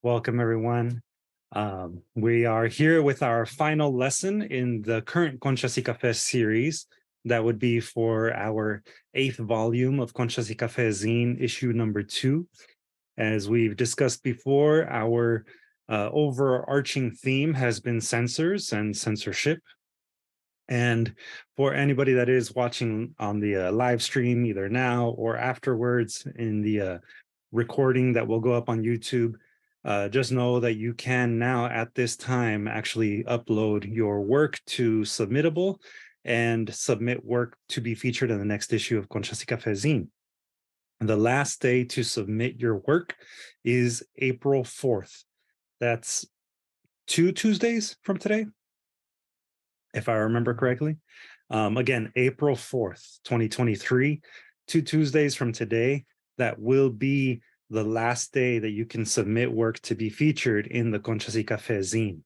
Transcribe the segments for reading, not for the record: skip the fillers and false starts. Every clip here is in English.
Welcome, everyone. We are here with our final lesson in the current Conchas y Café series. That would be for our 8th volume of Conchas y Café zine, issue number 2. As we've discussed before, our overarching theme has been censors and censorship. And for anybody that is watching on the live stream, either now or afterwards in the recording that will go up on YouTube, just know that you can now at this time actually upload your work to Submittable and submit work to be featured in the next issue of Conchas y Café zine. The last day to submit your work is April 4th. That's 2 Tuesdays from today, if I remember correctly. Again, April 4th, 2023, 2 Tuesdays from today, that will be the last day that you can submit work to be featured in the Conchas y Café zine.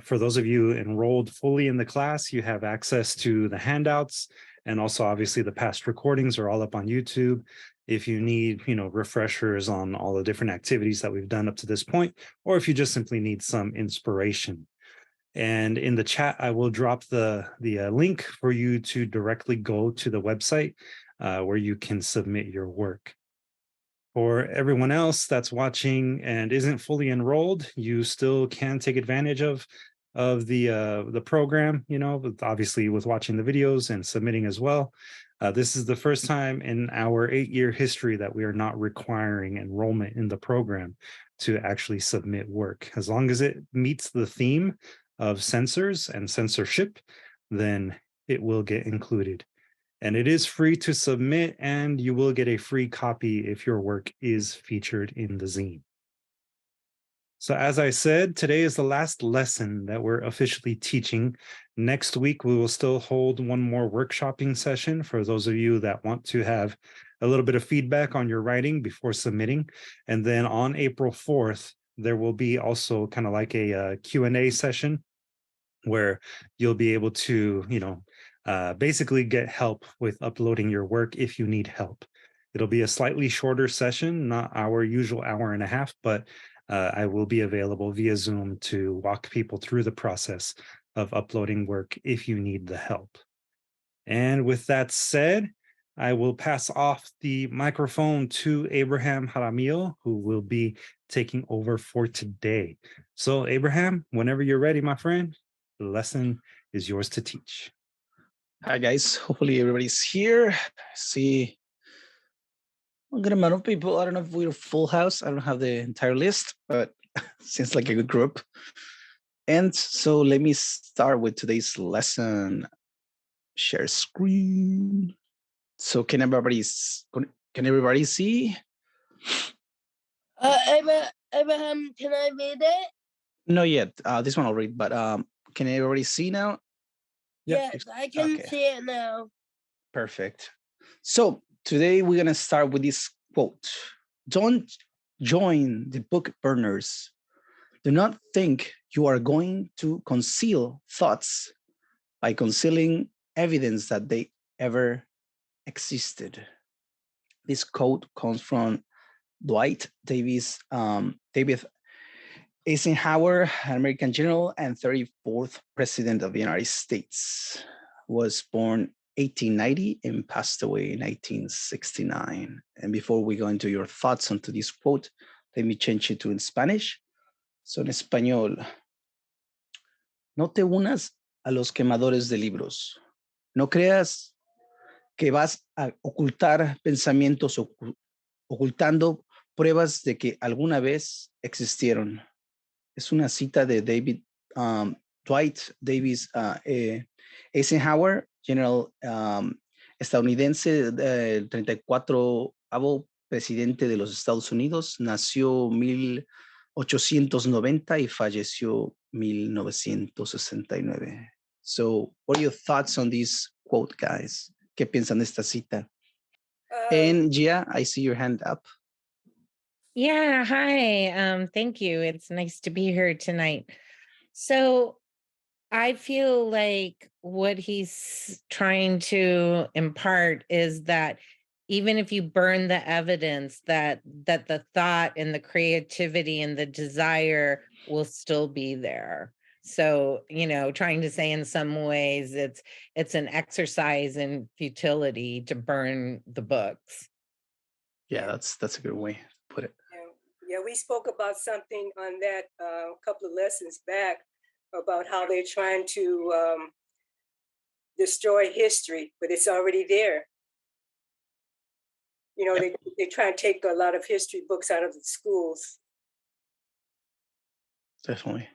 For those of you enrolled fully in the class, you have access to the handouts, and also obviously the past recordings are all up on YouTube. If you need, refreshers on all the different activities that we've done up to this point, or if you just simply need some inspiration. And in the chat, I will drop the link for you to directly go to the website where you can submit your work. For everyone else that's watching and isn't fully enrolled, you still can take advantage of the program, obviously with watching the videos and submitting as well. This is the first time in our 8-year history that we are not requiring enrollment in the program to actually submit work. As long as it meets the theme of censors and censorship, then it will get included. And it is free to submit, and you will get a free copy if your work is featured in the zine. So as I said, today is the last lesson that we're officially teaching. Next week, we will still hold one more workshopping session for those of you that want to have a little bit of feedback on your writing before submitting. And then on April 4th, there will be also kind of like a Q&A session where you'll be able to, basically get help with uploading your work if you need help. It'll be a slightly shorter session, not our usual hour and a half, but I will be available via Zoom to walk people through the process of uploading work if you need the help. And with that said, I will pass off the microphone to Abraham Jaramillo, who will be taking over for today. So Abraham, whenever you're ready, my friend, the lesson is yours to teach. Hi guys, hopefully everybody's here. See a good amount of people. I don't know if we're full house. I don't have the entire list, but seems like a good group. And so let me start with today's lesson. Share screen. So can everybody see? Abraham, can I read it? Not yet. This one I'll read, but can everybody see now? Yes, I can see it now. Perfect. So today we're going to start with this quote. Don't join the book burners. Do not think you are going to conceal thoughts by concealing evidence that they ever existed. This quote comes from David Eisenhower, an American general and 34th president of the United States. Was born 1890 and passed away in 1969. And before we go into your thoughts onto this quote, let me change it to in Spanish. So en español, no te unas a los quemadores de libros. No creas que vas a ocultar pensamientos ocultando pruebas de que alguna vez existieron. Es una cita de Dwight Davis Eisenhower, general estadounidense, el 34º presidente de los Estados Unidos. Nació 1890 y falleció 1969. So, what are your thoughts on this quote, guys? ¿Qué piensan de esta cita? And Gia, I see your hand up. Yeah, hi. Thank you. It's nice to be here tonight. So I feel like what he's trying to impart is that even if you burn the evidence, that the thought and the creativity and the desire will still be there. So, trying to say in some ways it's an exercise in futility to burn the books. Yeah, that's a good way to put it. Yeah, we spoke about something on that a couple of lessons back about how they're trying to destroy history, but it's already there. They try and take a lot of history books out of the schools. Definitely.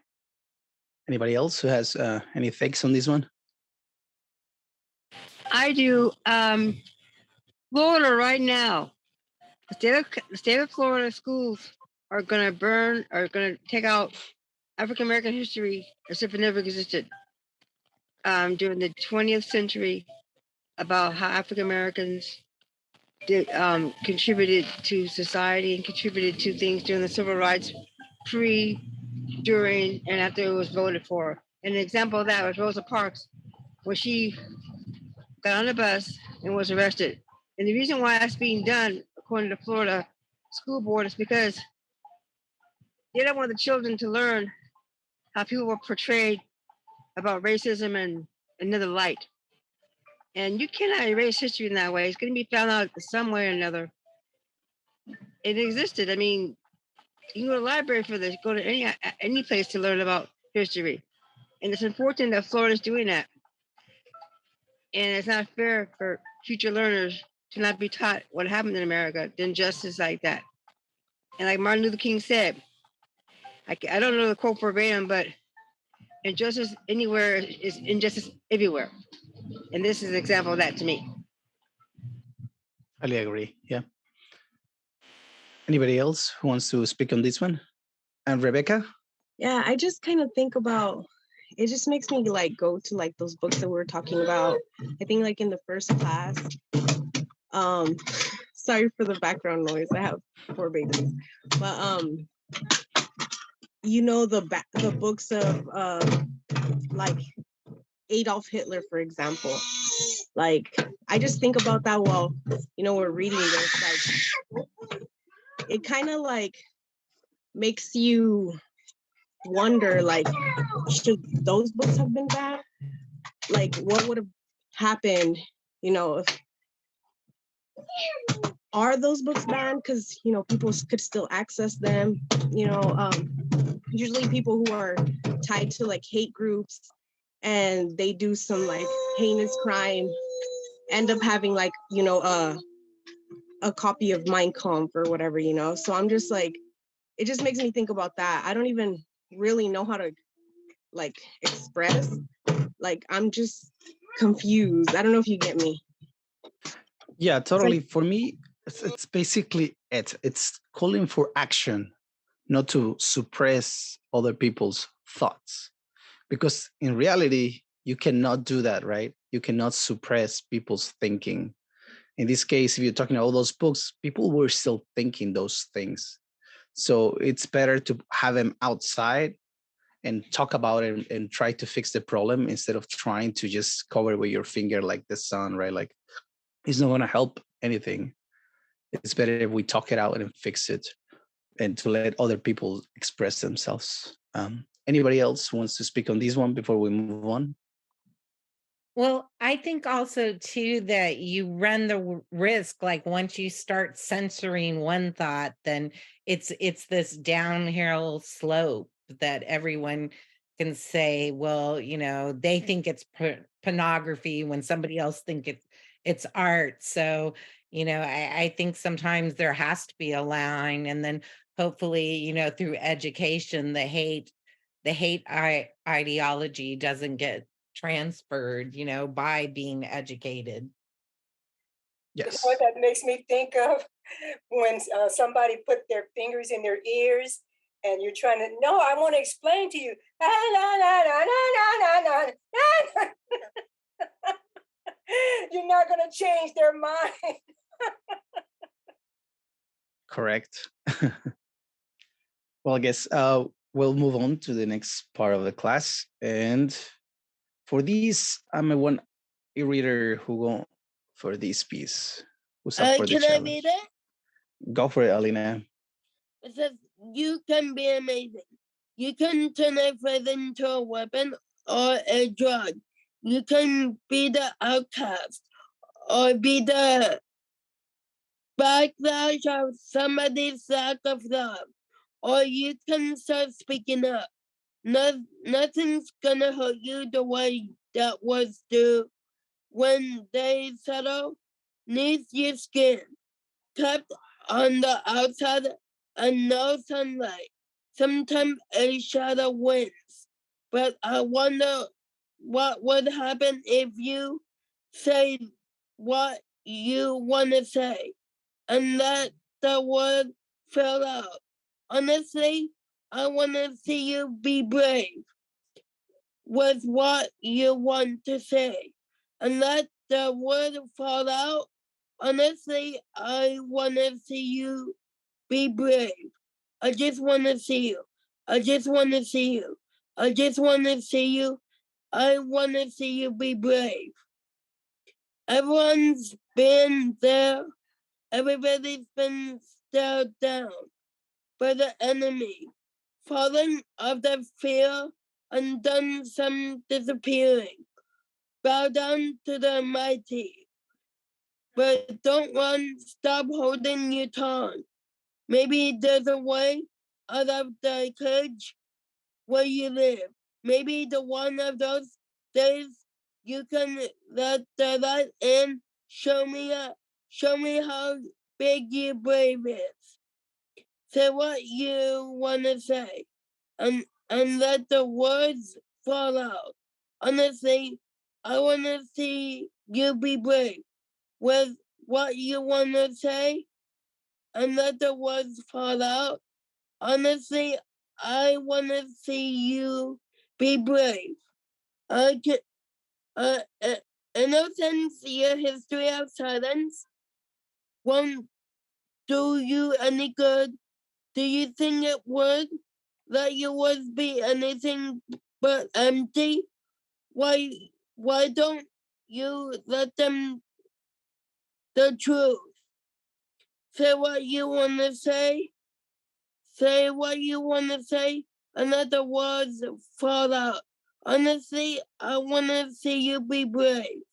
Anybody else who has any takes on this one? I do. Florida right now, the state of Florida schools are going to take out African American history as if it never existed. During the 20th century, about how African Americans contributed to society and contributed to things during the civil rights, during, and after it was voted for. And an example of that was Rosa Parks, when she got on the bus and was arrested. And the reason why that's being done, according to Florida school board, is because they don't want the children to learn how people were portrayed about racism and another light. And you cannot erase history in that way. It's going to be found out some way or another. It existed. I mean, you can go to the library for this, go to any place to learn about history. And it's important that Florida's doing that. And it's not fair for future learners to not be taught what happened in America, the injustice like that. And like Martin Luther King said, I don't know the quote verbatim, but injustice anywhere is injustice everywhere. And this is an example of that to me. I agree. Yeah. Anybody else who wants to speak on this one? And Rebecca? Yeah, I just kind of think about, it just makes me like go to like those books that we were talking about. I think like in the first class. Sorry for the background noise. I have 4 babies. But the books of like Adolf Hitler, for example. Like I just think about that while we're reading this. Like it kind of like makes you wonder, like, should those books have been banned? Like what would have happened, if are those books banned? Because people could still access them. Usually people who are tied to like hate groups and they do some like heinous crime end up having like a copy of Mein Kampf or whatever. So I'm just like, it just makes me think about that. I don't even really know how to like express, like I'm just confused. I don't know if you get me. Yeah, totally. For me, it's basically it's calling for action, not to suppress other people's thoughts, because in reality you cannot do that, right? You cannot suppress people's thinking. In this case, if you're talking about all those books, people were still thinking those things. So it's better to have them outside and talk about it and try to fix the problem instead of trying to just cover with your finger like the sun, right? Like it's not going to help anything. It's better if we talk it out and fix it and to let other people express themselves. Anybody else wants to speak on this one before we move on? Well, I think also too that you run the risk, like once you start censoring one thought, then it's this downhill slope that everyone can say, well, they think it's pornography when somebody else think it's art. So, I think sometimes there has to be a line, and then hopefully, through education, the hate ideology doesn't get transferred, by being educated. Yes. What that makes me think of when somebody put their fingers in their ears and you're trying to, no, I want to explain to you. You're not going to change their mind. Correct. Well, I guess we'll move on to the next part of the class. And for these, I'm a one e-reader who go for this piece, who's up for the Can I challenge. read it? Go for it, Alina. It says, you can be amazing. You can turn a phrase into a weapon or a drug. You can be the outcast or be the backlash of somebody's lack of love. Or you can start speaking up. Nothing's gonna hurt you the way that was do when they settle neath your skin, kept on the outside and no sunlight. Sometimes a shadow wins, but I wonder what would happen if you say what you want to say and let the word fill out. Honestly, I want to see you be brave with what you want to say and let the word fall out. Honestly, I want to see you be brave. I just want to see you. I just want to see you. I just want to see you. I want to see you be brave. Everyone's been there. Everybody's been stared down by the enemy, fallen of the fear and done some disappearing. Bow down to the mighty. But don't run, stop holding your tongue. Maybe there's a way out of the cage where you live. Maybe the one of those days you can let the light in. Show me how big your brave is. Say what you wanna say, and let the words fall out. Honestly, I wanna see you be brave with what you wanna say, and let the words fall out. Honestly, I wanna see you be brave. I can, in no sense, your history of silence won't do you any good. Do you think it would? Let your words be anything but empty? Why don't you let them the truth? Say what you wanna say. Say what you wanna say, and let the words fall out. Honestly, I wanna see you be brave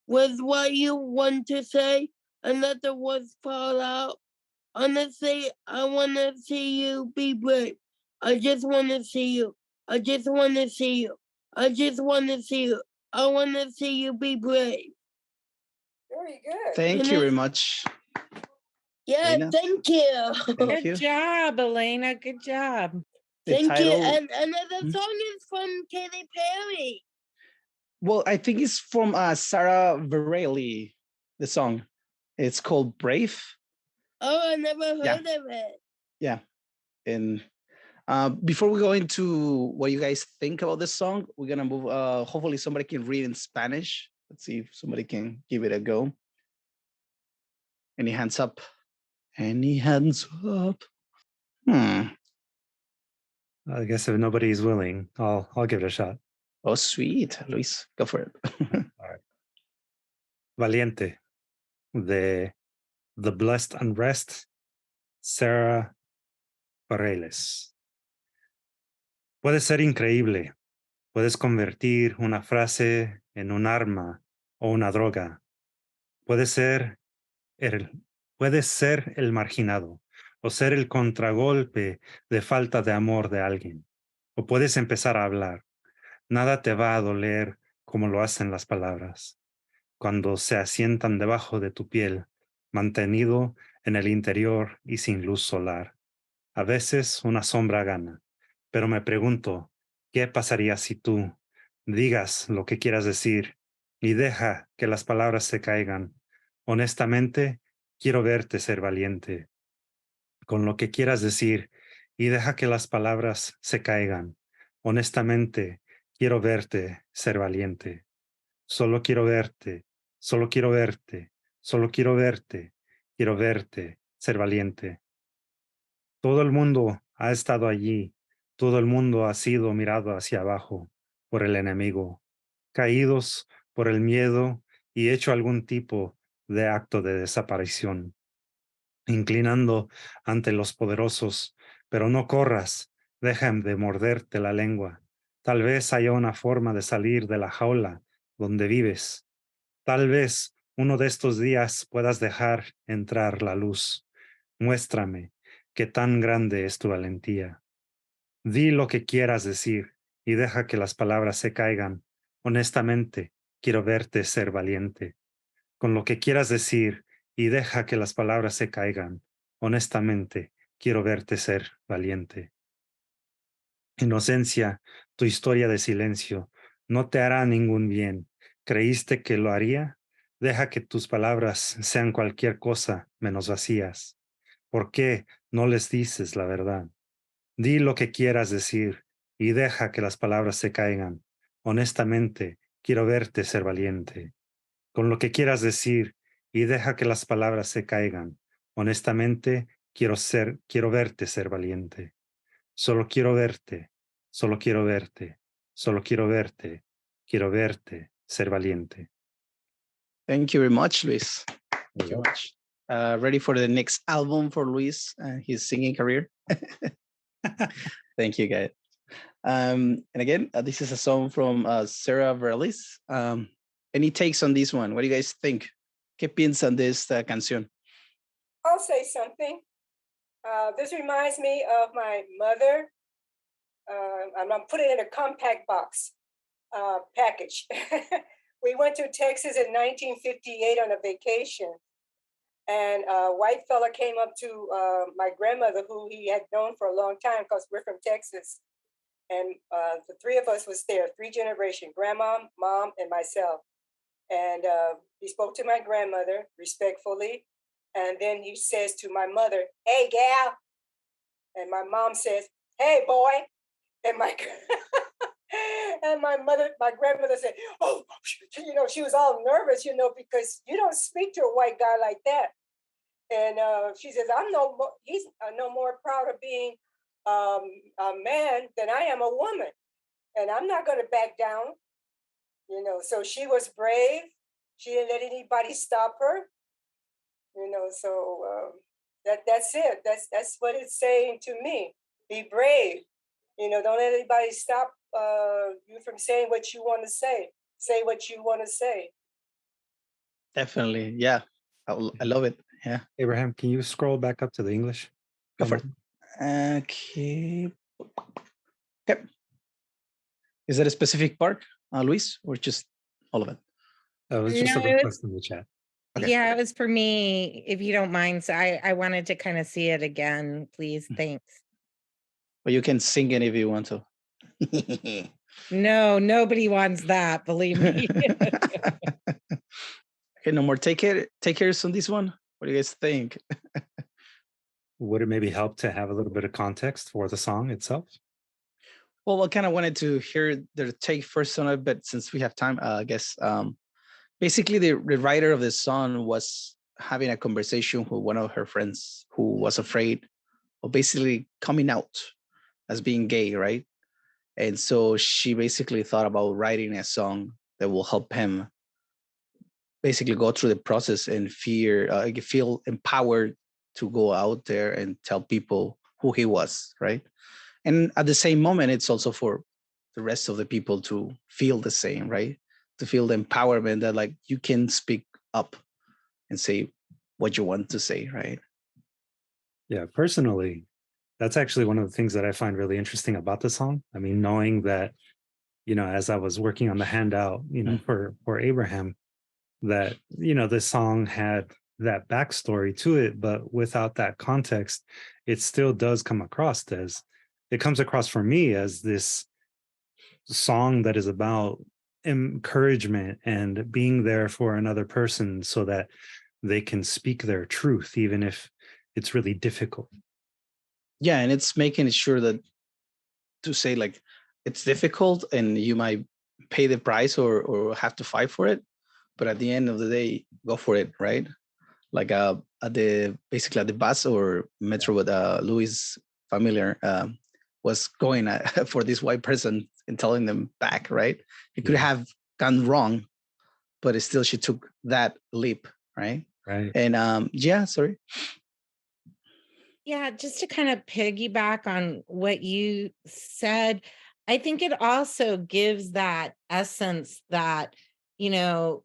with what you want to say, and let the words fall out. Honestly, I wanna see you be brave. I just wanna see you. I just wanna see you. I just wanna see you. I wanna see you be brave. Very good. Thank you very much. Yeah, Elena? thank you. Thank you. Good job, Elena. Good job. Thank title, you. And the song is from Katy Perry. Well, I think it's from Sarah Bareilles, the song. It's called Brave. Oh, I never heard of it. Yeah. And before we go into what you guys think about this song, we're going to move. Hopefully somebody can read in Spanish. Let's see if somebody can give it a go. Any hands up? Any hands up? I guess if nobody is willing, I'll give it a shot. Oh, sweet. Luis, go for it. All right. Valiente, de The Blessed Unrest, Sarah Bareilles. Puede ser increíble. Puedes convertir una frase en un arma o una droga. Puedes ser el marginado o ser el contragolpe de falta de amor de alguien. O puedes empezar a hablar. Nada te va a doler como lo hacen las palabras, cuando se asientan debajo de tu piel, mantenido en el interior y sin luz solar. A veces una sombra gana, pero me pregunto, ¿qué pasaría si tú digas lo que quieras decir y deja que las palabras se caigan? Honestamente, quiero verte ser valiente con lo que quieras decir y deja que las palabras se caigan. Honestamente, quiero verte ser valiente. Solo quiero verte, solo quiero verte, solo quiero verte ser valiente. Todo el mundo ha estado allí, todo el mundo ha sido mirado hacia abajo por el enemigo, caídos por el miedo y hecho algún tipo de acto de desaparición, inclinando ante los poderosos, pero no corras, dejan de morderte la lengua. Tal vez haya una forma de salir de la jaula donde vives. Tal vez uno de estos días puedas dejar entrar la luz. Muéstrame qué tan grande es tu valentía. Di lo que quieras decir y deja que las palabras se caigan. Honestamente, quiero verte ser valiente. Con lo que quieras decir y deja que las palabras se caigan. Honestamente, quiero verte ser valiente. Inocencia, tu historia de silencio no te hará ningún bien. ¿Creíste que lo haría? Deja que tus palabras sean cualquier cosa menos vacías. ¿Por qué no les dices la verdad? Di lo que quieras decir y deja que las palabras se caigan. Honestamente, quiero verte ser valiente. Con lo que quieras decir y deja que las palabras se caigan. Honestamente, quiero verte ser valiente. Solo quiero verte, solo quiero verte, solo quiero verte ser valiente. Thank you very much, Luis. Thank you much. Ready for the next album for Luis and his singing career? Thank you, guys. And again, this is a song from Sarah Bareilles. Any takes on this one? What do you guys think? ¿Qué piensan de esta canción? I'll say something. This reminds me of my mother. I'm gonna put it in a compact box package. We went to Texas in 1958 on a vacation, and a white fella came up to my grandmother, who he had known for a long time because we're from Texas. And the three of us was there, 3 generations, grandma, mom, and myself. And he spoke to my grandmother respectfully. And then he says to my mother, "Hey, gal." And my mom says, "Hey, boy." And my my grandmother said, "Oh," she was all nervous, because you don't speak to a white guy like that. And she says, he's no more proud of being a man than I am a woman. And I'm not going to back down. So she was brave. She didn't let anybody stop her. So that's it. That's what it's saying to me. Be brave. Don't let anybody stop you from saying what you want to say. Say what you want to say. Definitely. Yeah. I love it. Yeah. Abraham, can you scroll back up to the English? Go for it. Okay. Okay. Is that a specific part, Luis, or just all of it? It was just a request in the chat. Okay. Yeah, it was for me, if you don't mind. So I wanted to kind of see it again, please. Thanks. But you can sing it if you want to. No, nobody wants that, believe me. Okay, no more takers on this one. What do you guys think? Would it maybe help to have a little bit of context for the song itself? Well, I kind of wanted to hear their take first on it, but since we have time, I guess basically the writer of the song was having a conversation with one of her friends who was afraid of basically coming out as being gay, right? And so she basically thought about writing a song that will help him basically go through the process and feel empowered to go out there and tell people who he was, right? And at the same moment, it's also for the rest of the people to feel the same, right? To feel the empowerment that like you can speak up and say what you want to say, right? Yeah, personally, that's actually one of the things that I find really interesting about the song. I mean, knowing that, as I was working on the handout, for Abraham, that, this song had that backstory to it, but without that context, it still does come across for me as this song that is about encouragement and being there for another person so that they can speak their truth, even if it's really difficult. Yeah, and it's making sure that to say like it's difficult and you might pay the price or have to fight for it, but at the end of the day, go for it, right? Like at the bus or metro with Louis familiar was going for this white person and telling them back, right? It could have gone wrong, but still she took that leap right? Right. And yeah, sorry. Yeah, just to kind of piggyback on what you said, I think it also gives that essence that, you know,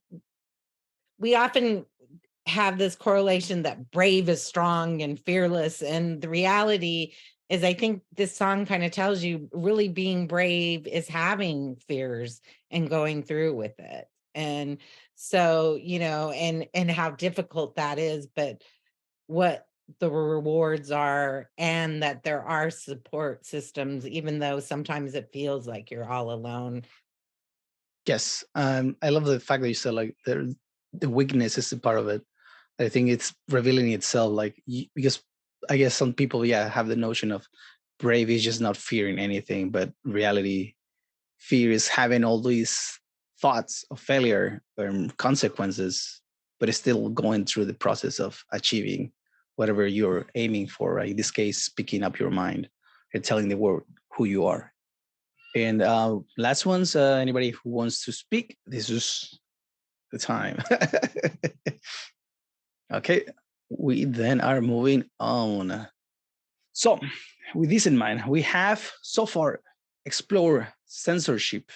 we often have this correlation that brave is strong and fearless. And the reality is, I think this song kind of tells you really being brave is having fears and going through with it. And so, you know, and how difficult that is, but what the rewards are, and that there are support systems, even though sometimes it feels like you're all alone. Yes, I love the fact that you said like the weakness is a part of it. I think it's revealing itself, like because I guess some people, yeah, have the notion of brave is just not fearing anything, but reality, fear is having all these thoughts of failure and consequences, but it's still going through the process of achieving whatever you're aiming for. Right? In this case, picking up your mind and telling the world who you are. And last ones, anybody who wants to speak, this is the time. Okay, we then are moving on. So, with this in mind, we have so far explored censorship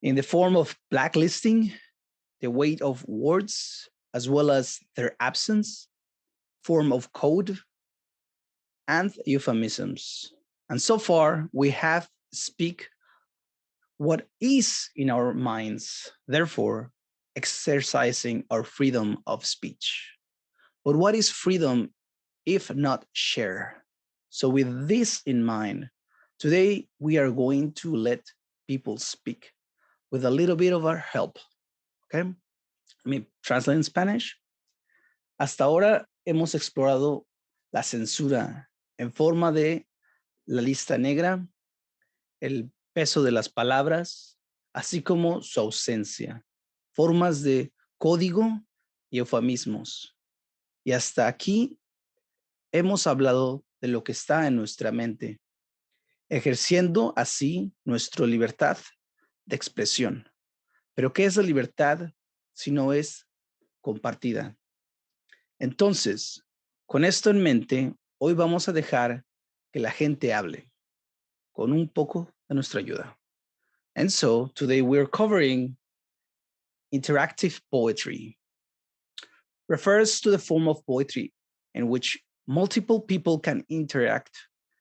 in the form of blacklisting, the weight of words, as well as their absence, form of code, and euphemisms. And so far, we have speak what is in our minds, therefore exercising our freedom of speech. But what is freedom if not share? So, with this in mind, today we are going to let people speak with a little bit of our help. Okay? Let me translate in Spanish. Hasta ahora hemos explorado la censura en forma de la lista negra, el peso de las palabras, así como su ausencia, formas de código y eufemismos. Y hasta aquí hemos hablado de lo que está en nuestra mente, ejerciendo así nuestra libertad de expresión. Pero ¿qué es la libertad si no es compartida? Entonces, con esto en mente, hoy vamos a dejar que la gente hable con un poco de nuestra ayuda. And so today we're covering interactive poetry. Refers to the form of poetry in which multiple people can interact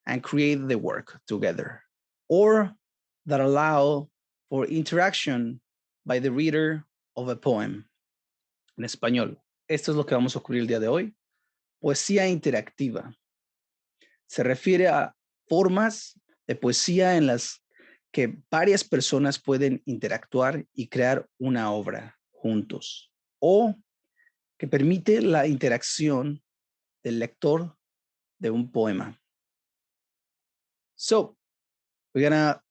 and create the work together, or that allow for interaction by the reader of a poem. En español, esto es lo que vamos a cubrir el día de hoy. Poesía interactiva. Se refiere a formas de poesía en las que varias personas pueden interactuar y crear una obra juntos, o que permite la interacción del lector de un poema. So, we're gonna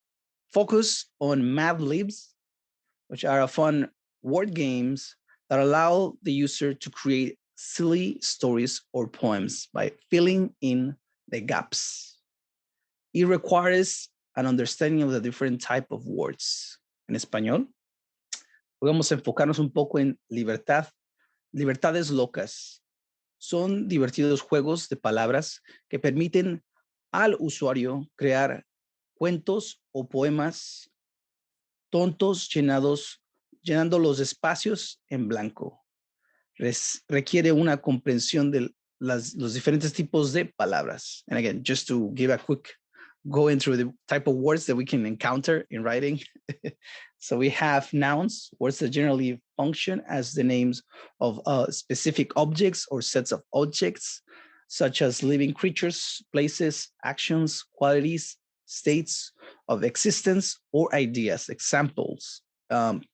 focus on Mad Libs, which are a fun word games that allow the user to create silly stories or poems by filling in the gaps. It requires an understanding of the different type of words. En español, vamos a enfocarnos un poco en libertad, libertades locas. Son divertidos juegos de palabras que permiten al usuario crear cuentos o poemas tontos llenando los espacios en blanco. Requiere una comprensión de los diferentes tipos de palabras. And again, just to give a quick going through the type of words that we can encounter in writing. So we have nouns, words that generally function as the names of specific objects or sets of objects, such as living creatures, places, actions, qualities, states of existence, or ideas. Examples,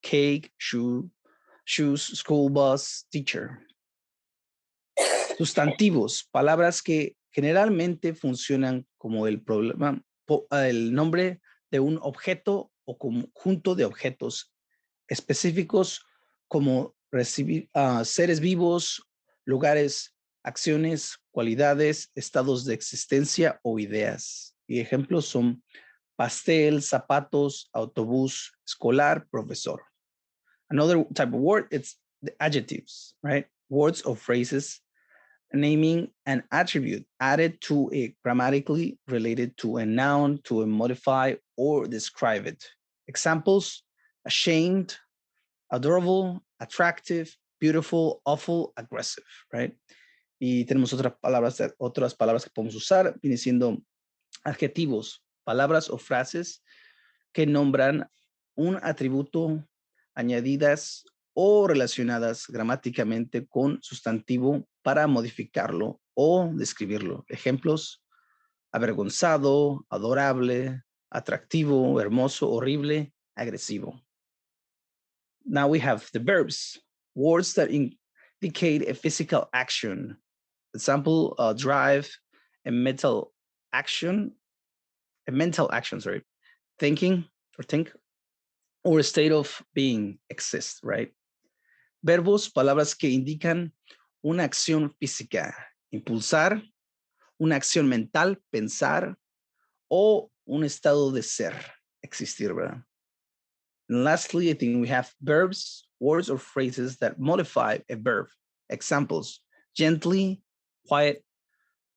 cake, shoes, school bus, teacher. Sustantivos, palabras que generalmente funcionan como el nombre de un objeto o conjunto de objetos específicos como seres vivos, lugares, acciones, cualidades, estados de existencia o ideas. Y ejemplos son pastel, zapatos, autobús, escolar, profesor. Another type of word, it's the adjectives, right? Words or phrases naming an attribute added to it grammatically related to a noun to modify or describe it. Examples: ashamed, adorable, attractive, beautiful, awful, aggressive, right? Y tenemos otras palabras que podemos usar, viene siendo adjetivos, palabras o frases que nombran un atributo añadidas o relacionadas gramáticamente con sustantivo para modificarlo o describirlo. Ejemplos: avergonzado, adorable, atractivo, hermoso, horrible, agresivo. Now we have the verbs, words that indicate a physical action. Example, drive, a mental action, sorry, thinking or think, or a state of being exist, right? Verbos, palabras que indican una acción física, impulsar, una acción mental, pensar, o un estado de ser, existir, ¿verdad? And lastly, I think we have verbs, words or phrases that modify a verb. Examples: gently, quiet,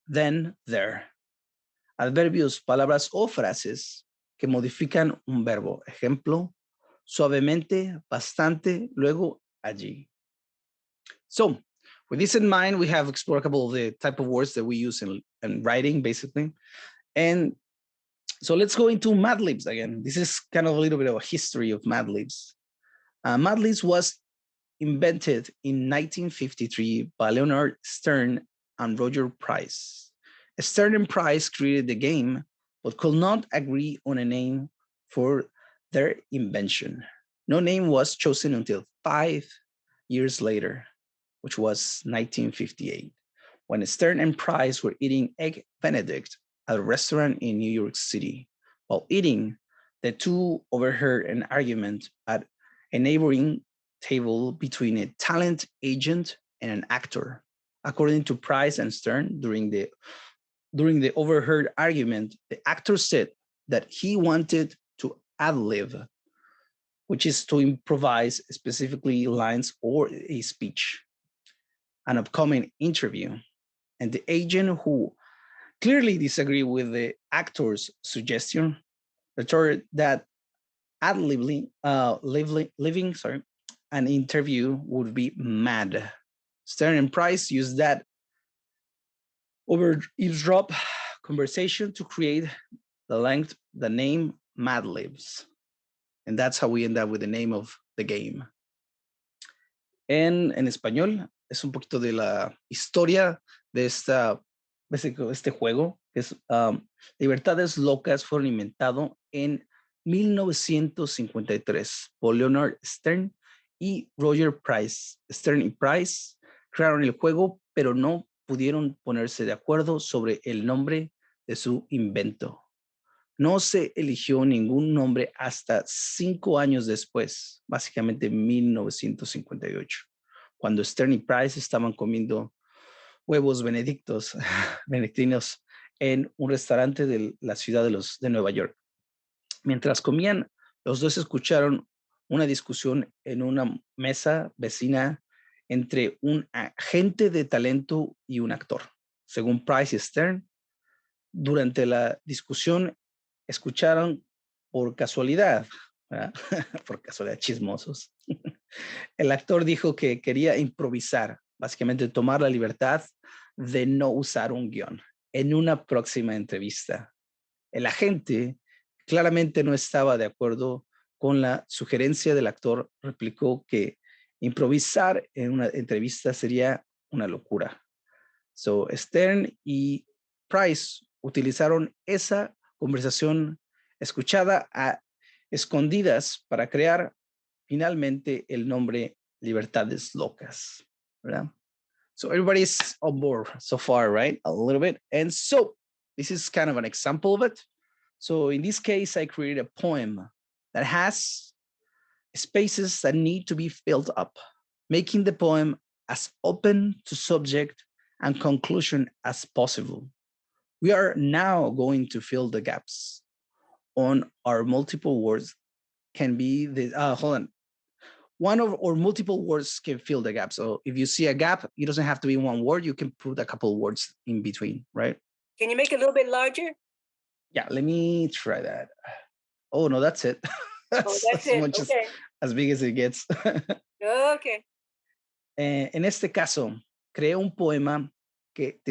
then, there. Adverbios, palabras o frases que modifican un verbo. Ejemplo: suavemente, bastante, luego, allí. So, with this in mind, we have explored a couple of the type of words that we use in writing, basically. And so let's go into Mad Libs again. This is kind of a little bit of a history of Mad Libs. Mad Libs was invented in 1953 by Leonard Stern and Roger Price. Stern and Price created the game, but could not agree on a name for their invention. No name was chosen until 5 years later, which was 1958, when Stern and Price were eating Egg Benedict at a restaurant in New York City. While eating, the two overheard an argument at a neighboring table between a talent agent and an actor. According to Price and Stern, during the overheard argument, the actor said that he wanted to ad lib, which is to improvise specifically lines or a speech, an upcoming interview. And the agent, who clearly disagreed with the actor's suggestion, retorted that ad living an interview would be mad. Stern and Price used that over eavesdrop conversation to create the name Mad Libs. And that's how we end up with the name of the game. En español, es un poquito de la historia de este juego, que es Libertades Locas, fueron inventado en 1953 por Leonard Stern y Roger Price. Stern y Price crearon el juego, pero no pudieron ponerse de acuerdo sobre el nombre de su invento. No se eligió ningún nombre hasta 5 años después, básicamente 1958, cuando Stern y Price estaban comiendo huevos benedictinos en un restaurante de la ciudad de Nueva York. Mientras comían, los dos escucharon una discusión en una mesa vecina entre un agente de talento y un actor. Según Price y Stern, durante la discusión escucharon por casualidad, por casualidad, chismosos. El actor dijo que quería improvisar, básicamente tomar la libertad de no usar un guión en una próxima entrevista. El agente claramente no estaba de acuerdo con la sugerencia del actor, replicó que improvisar en una entrevista sería una locura. So, Stern y Price utilizaron esa conversación escuchada a escondidas para crear finalmente el nombre Libertades Locas, ¿verdad? So everybody's on board so far, right? A little bit. And so this is kind of an example of it. So in this case, I created a poem that has spaces that need to be filled up, making the poem as open to subject and conclusion as possible. We are now going to fill the gaps on our multiple words can be the, hold on. one or multiple words can fill the gap. So if you see a gap, it doesn't have to be one word. You can put a couple words in between, right? Can you make it a little bit larger? Yeah, let me try that. Oh, no, that's it. That's as it. much Okay. as big as it gets. Okay. En este caso, creé un poema que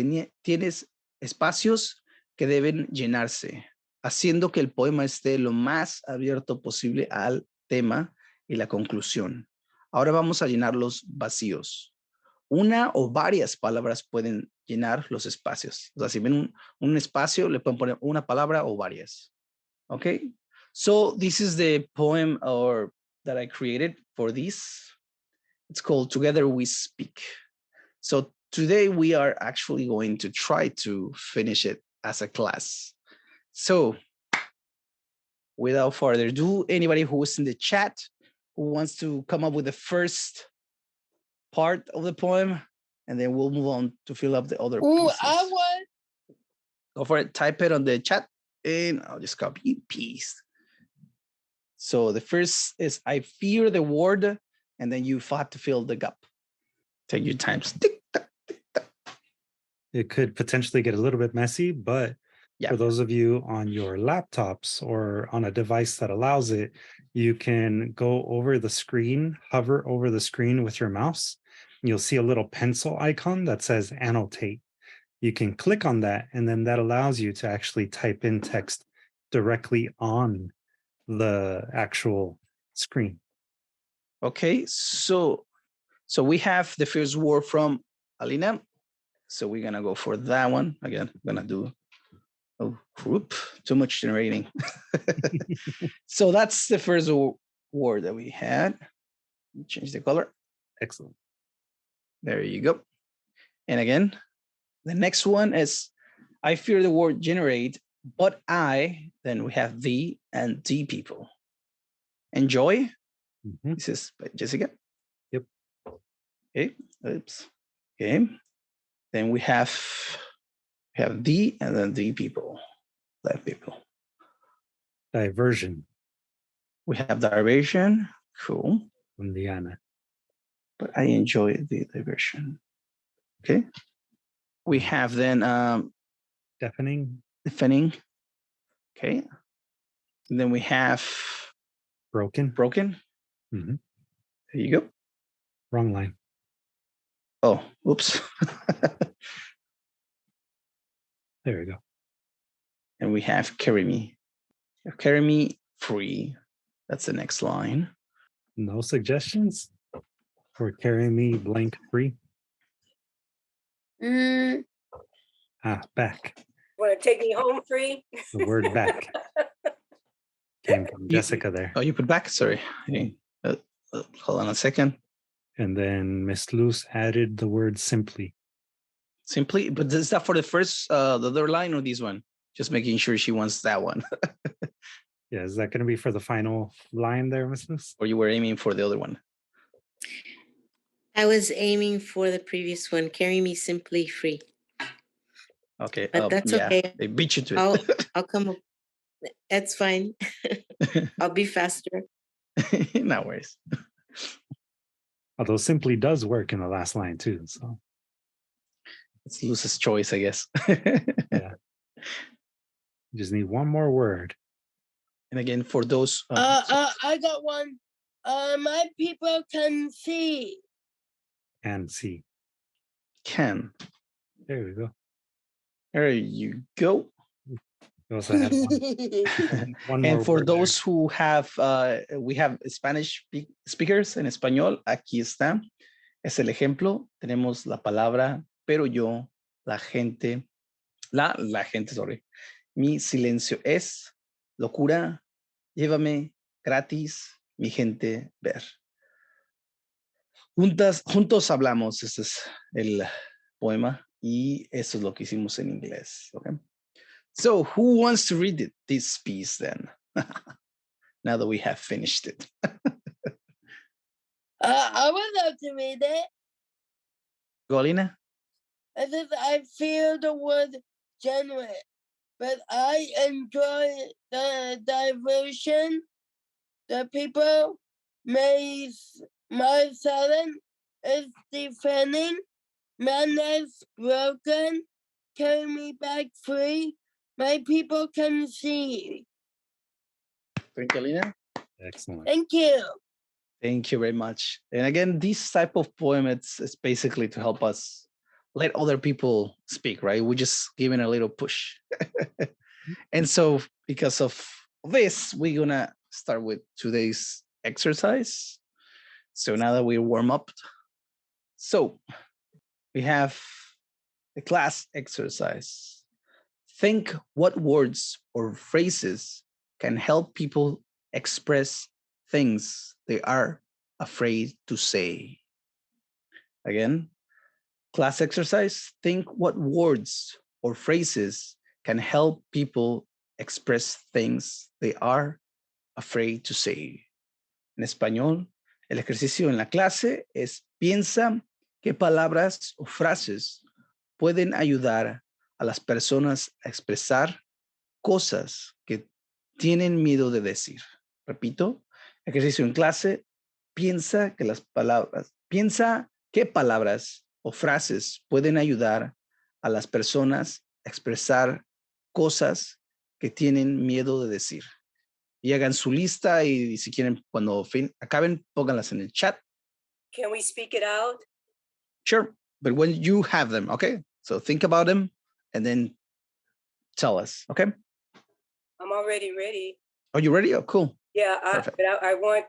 tienes espacios que deben llenarse, haciendo que el poema esté lo más abierto posible al tema y la conclusión. Ahora vamos a llenar los vacíos. Una o varias palabras pueden llenar los espacios. O sea, si ven un espacio, le pueden poner una palabra o varias. Okay? So this is the poem that I created for this. It's called Together We Speak. So today we are actually going to try to finish it as a class. So without further ado, anybody who is in the chat who wants to come up with the first part of the poem, and then we'll move on to fill up the other pieces. I would. Go for it. Type it on the chat, and I'll just copy and paste. So the first is I fear the word, and then you have to fill the gap. Take your time. It could potentially get a little bit messy, but for those of you on your laptops or on a device that allows it, you can go over the screen, hover over the screen with your mouse. And you'll see a little pencil icon that says annotate. You can click on that, and then that allows you to actually type in text directly on the actual screen. Okay, so we have the first word from Alina. So we're gonna go for that one. Again, I'm gonna do too much generating. So that's the first word that we had. Change the color. Excellent. There you go. And again, the next one is I fear the word generate, but then we have the and the people. Enjoy. Mm-hmm. This is by Jessica. Yep. Okay. Oops. Okay. Then we have the and then the people. Left people. Diversion. We have diversion. Cool. From Diana. But I enjoy the diversion. Okay. We have then deafening. Deafening. Okay. And then we have broken. Broken. Mm-hmm. There you go. Wrong line. Oh, oops. There we go. And we have carry me. Carry me free. That's the next line. No suggestions for carry me blank free? Back. Want to take me home free? The word back came from Jessica there. Oh, you put back? Sorry. Hold on a second. And then Miss Luz added the word simply. Simply, but is that for the first, the other line or this one? Just making sure she wants that one. Yeah, is that going to be for the final line there, Miss Luz? Or you were aiming for the other one? I was aiming for the previous one. Carry me simply free. Okay, but that's okay. They beat you to it. I'll come up. That's fine. I'll be faster. No worries. Although simply does work in the last line too, so it's Luz's choice, I guess. Yeah. You just need one more word. And again, for those I got one. My people can see. Can see. Can. There we go. There you go. You also had one more and for word those there. who have, we have Spanish speakers en español. Aquí está. Es el ejemplo. Tenemos la palabra, pero yo, la gente, sorry. Mi silencio es locura. Llévame gratis, mi gente, ver. Juntos hablamos. Este es el poema. Y eso es lo que hicimos en inglés. Okay? So who wants to read this piece then? Now that we have finished it. I would love to read it. Golina? I feel the word generate, but I enjoy the diversion. The people may My silence is defending. Man is broken. Carry me back free. My people can see. Thank you, Alina. Excellent. Thank you. Thank you very much. And again, this type of poem, it's basically to help us let other people speak, right? We're just giving a little push. And so because of this, we're gonna start with today's exercise. So now that we're warm up, so we have the class exercise. Think what words or phrases can help people express things they are afraid to say. Again, class exercise. Think what words or phrases can help people express things they are afraid to say. En español, el ejercicio en la clase es piensa qué palabras o frases pueden ayudar a las personas a expresar cosas que tienen miedo de decir. Repito, ejercicio en clase, piensa qué palabras o frases pueden ayudar a las personas a expresar cosas que tienen miedo de decir. Y hagan su lista y si quieren, cuando acaben, pónganlas en el chat. Can we speak it out? Sure, but when you have them, okay? So think about them and then tell us, okay? I'm already ready. Are you ready? Oh, cool. Yeah, Perfect. I want,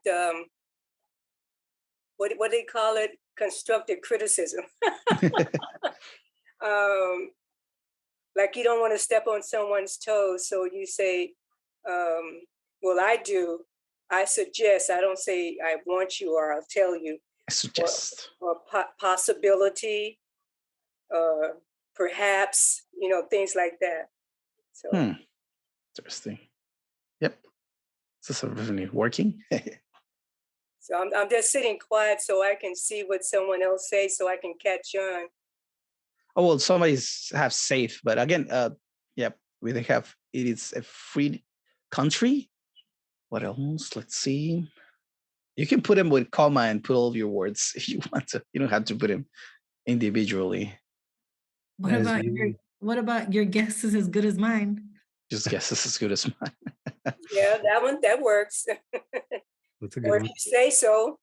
what do they call it? Constructive criticism. Like you don't want to step on someone's toes. So you say, well, I do. I suggest, I don't say I want you or I'll tell you. I suggest. Or possibility, perhaps, things like that. So. Interesting. Yep. Is this really working? So I'm just sitting quiet so I can see what someone else says so I can catch on. Oh, well, somebody's have safe, but again, yep, we have, it is a free country. What else? Let's see. You can put them with comma and put all of your words if you want to. You don't have to put them individually. What about your guess is as good as mine? Just guess is as good as mine. Yeah, that works. That's a good or one. if you say so.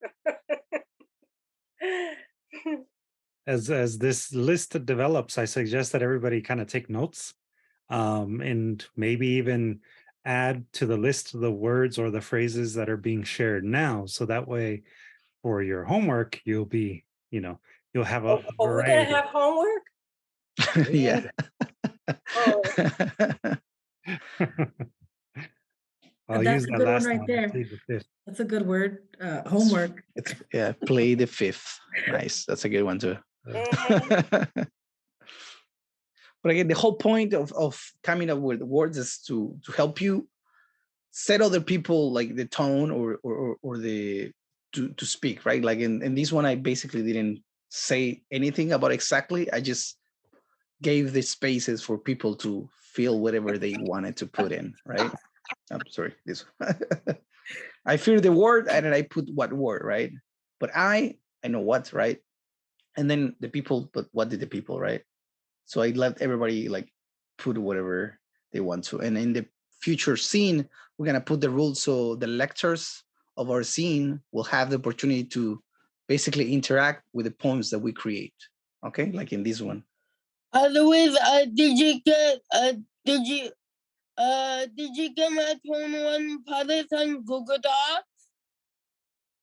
As this list develops, I suggest that everybody kind of take notes, and maybe even add to the list the words or the phrases that are being shared now. So that way, for your homework, you'll be, you'll have a we're gonna have homework? Yeah. Oh. I'll That's use a that good one last right one. there. Plead the fifth. That's a good word. Homework. Yeah, play the fifth. Nice. That's a good one too. But again, the whole point of coming up with words is to help you set other people like the tone or the to speak, right? Like in this one, I basically didn't say anything about exactly. I just gave the spaces for people to feel whatever they wanted to put in, right? I'm sorry, this I fear the word and then I put what word, right? But I know what, right? And then the people, but what did the people, right? So I let everybody like put whatever they want to. And in the future scene, we're gonna put the rules so the lectors of our scene will have the opportunity to basically interact with the poems that we create. Okay, like in this one. Otherwise, did you get my 21 pilots on Google Docs?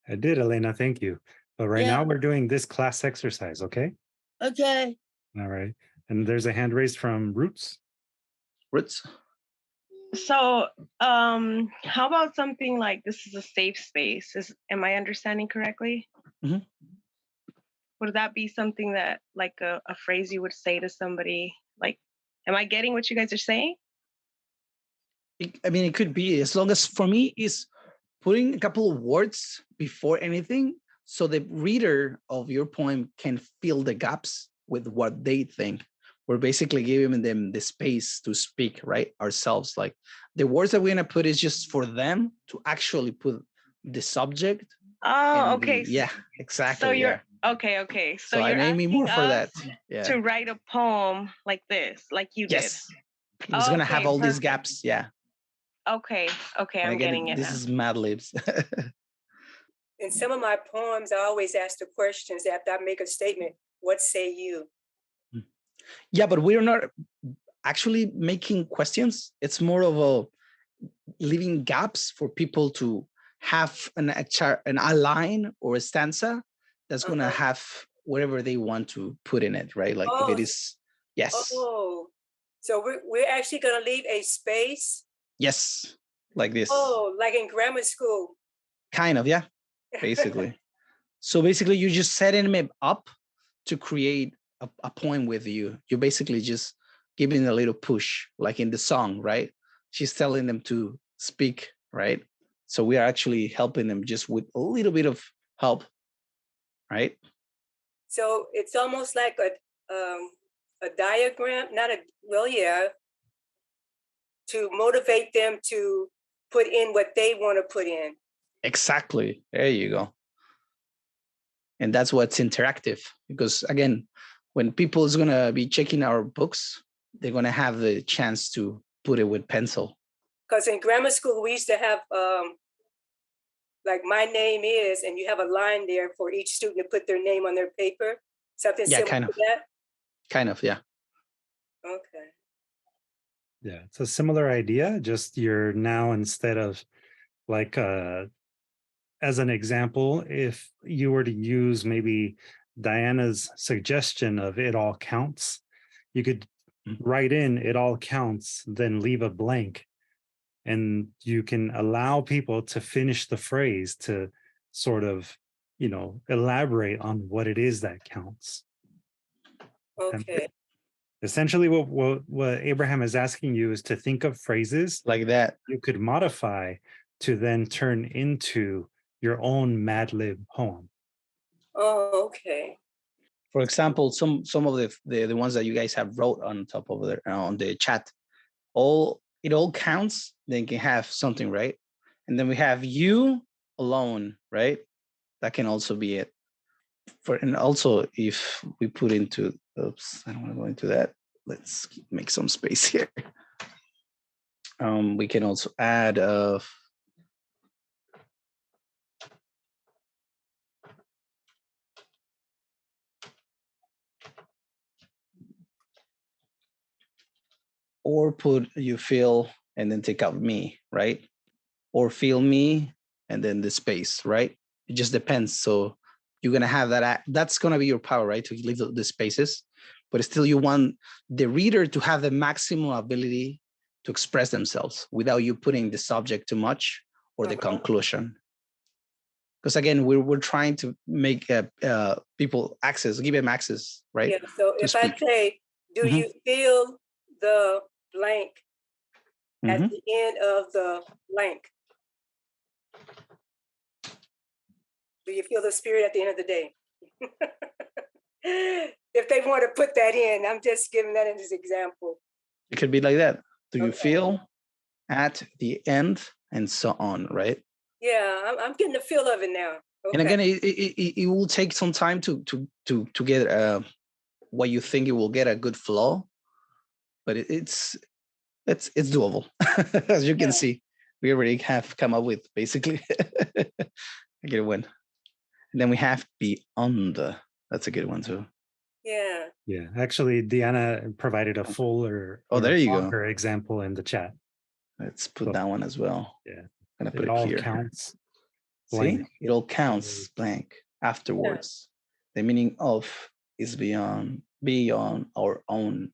I did, Elena. Thank you. But right now we're doing this class exercise, okay? Okay. All right. And there's a hand raised from Roots. Roots. So how about something like this is a safe space? Am I understanding correctly? Mm-hmm. Would that be something that like a phrase you would say to somebody? Like, am I getting what you guys are saying? I mean, it could be, as long as for me is putting a couple of words before anything so the reader of your poem can fill the gaps with what they think. We're basically giving them the space to speak, right? Ourselves. Like the words that we're gonna put is just for them to actually put the subject Oh, okay. Yeah, So exactly. you're Yeah. okay. So you're I'm aiming more asking for us that. Yeah. to write a poem like this, like you did. Yes. It's gonna have Okay, all these perfect. gaps. Yeah. Okay, And I'm again, getting it this now. is Mad Libs. In some of my poems, I always ask the questions after I make a statement. What say you? Yeah, but we're not actually making questions. It's more of a leaving gaps for people to have an line or a stanza that's going to have whatever they want to put in it, right? Like if it is, yes. Oh, so we're actually going to leave a space? Yes, like this. Oh, like in grammar school. Kind of, yeah, basically. So basically you're just setting them up to create a poem with you. You're basically just giving a little push, like in the song, right? She's telling them to speak, right? So we are actually helping them just with a little bit of help, right? So it's almost like a diagram, not a, well, yeah, to motivate them to put in what they want to put in. Exactly. There you go. And that's what's interactive, because again, when people is going to be checking our books, they're going to have the chance to put it with pencil. Because in grammar school, we used to have like my name is, and you have a line there for each student to put their name on their paper. Something similar kind of. to that? Kind of, yeah. Okay. Yeah, it's a similar idea, just you're now, instead of like as an example, if you were to use maybe Diana's suggestion of it all counts, you could write in it all counts, then leave a blank. And you can allow people to finish the phrase to sort of, elaborate on what it is that counts. Okay. And essentially, what Abraham is asking you is to think of phrases like that you could modify to then turn into your own Mad Lib poem. Oh, okay. For example, some of the ones that you guys have wrote on top of on the chat, it all counts. Then you can have something, right? And then we have you alone, right? That can also be it. And also if we put into, oops, I don't want to go into that. Let's make some space here. We can also add or put you feel and then take out me, right? Or feel me and then the space, right? It just depends. So you're gonna have that. That's gonna be your power, right? To leave the spaces, but still you want the reader to have the maximum ability to express themselves without you putting the subject too much or the conclusion. Because again, we're trying to make people access, give them access, right? Yeah. So if I say, do you feel the blank at the end of the blank? Do you feel the spirit at the end of the day? If they want to put that in, I'm just giving that as an example. It could be like that. Do you feel at the end and so on, right? Yeah, I'm getting the feel of it now. Okay. And again, it will take some time to get what you think it will get a good flow, but it's doable. As you can see, we already have come up with basically a good one. And then we have beyond. That's a good one too. Yeah. Yeah. Actually, Diana provided a fuller there you longer example in the chat. Let's put that one as well. Yeah. I'm gonna put it it all here. Counts. See, it all counts blank afterwards. The meaning of is beyond our own.